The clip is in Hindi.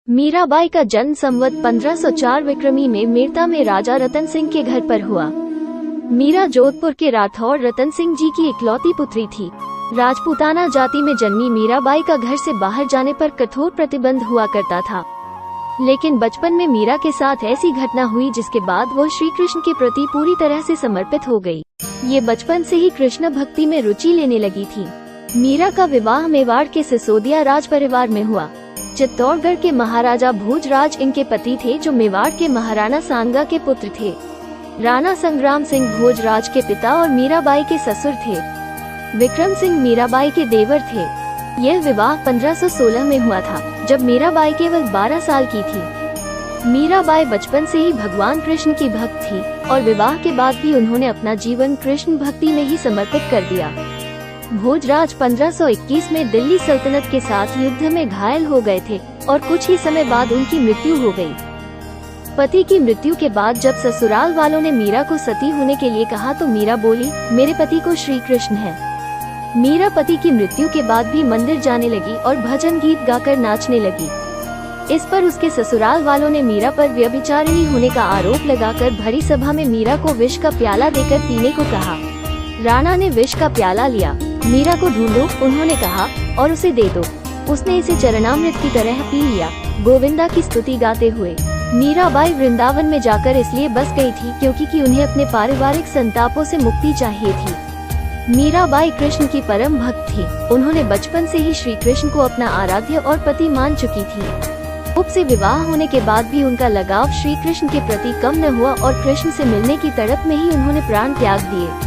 मीराबाई का जन्म संवत 1504 विक्रमी में मेड़ता में राजा रतन सिंह के घर पर हुआ। मीरा जोधपुर के राठौर रतन सिंह जी की इकलौती पुत्री थी। राजपूताना जाति में जन्मी मीराबाई का घर से बाहर जाने पर कठोर प्रतिबंध हुआ करता था, लेकिन बचपन में मीरा के साथ ऐसी घटना हुई जिसके बाद वो श्री कृष्ण के प्रति पूरी तरह से समर्पित हो गई। ये बचपन से ही कृष्ण भक्ति में रुचि लेने लगी थी। मीरा का विवाह मेवाड़ के सिसोदिया राज परिवार में हुआ। चित्तौड़गढ़ के महाराजा भोजराज इनके पति थे, जो मेवाड़ के महाराणा सांगा के पुत्र थे। राणा संग्राम सिंह भोजराज के पिता और मीराबाई के ससुर थे। विक्रम सिंह मीराबाई के देवर थे। यह विवाह 1516 में हुआ था, जब मीराबाई केवल 12 साल की थी। मीराबाई बचपन से ही भगवान कृष्ण की भक्त थी और विवाह के बाद भी उन्होंने अपना जीवन कृष्ण भक्ति में ही समर्पित कर दिया। भोजराज 1521 में दिल्ली सल्तनत के साथ युद्ध में घायल हो गए थे और कुछ ही समय बाद उनकी मृत्यु हो गई। पति की मृत्यु के बाद जब ससुराल वालों ने मीरा को सती होने के लिए कहा तो मीरा बोली, मेरे पति को श्री कृष्ण है। मीरा पति की मृत्यु के बाद भी मंदिर जाने लगी और भजन गीत गाकर नाचने लगी। इस पर उसके ससुराल वालों ने मीरा पर व्यभिचारिणी होने का आरोप लगाकर भरी सभा में मीरा को विष का प्याला देकर पीने को कहा। राणा ने विष का प्याला लिया। मीरा को ढूंढो, उन्होंने कहा, और उसे दे दो। उसने इसे चरणामृत की तरह पी लिया, गोविंदा की स्तुति गाते हुए। मीराबाई वृंदावन में जाकर इसलिए बस गई थी क्योंकि उन्हें अपने पारिवारिक संतापों से मुक्ति चाहिए थी। मीराबाई कृष्ण की परम भक्त थी। उन्होंने बचपन से ही श्री कृष्ण को अपना आराध्य और पति मान चुकी थी। गोप से विवाह होने के बाद भी उनका लगाव श्री कृष्ण के प्रति कम न हुआ और कृष्ण से मिलने की तड़प में ही उन्होंने प्राण त्याग दिए।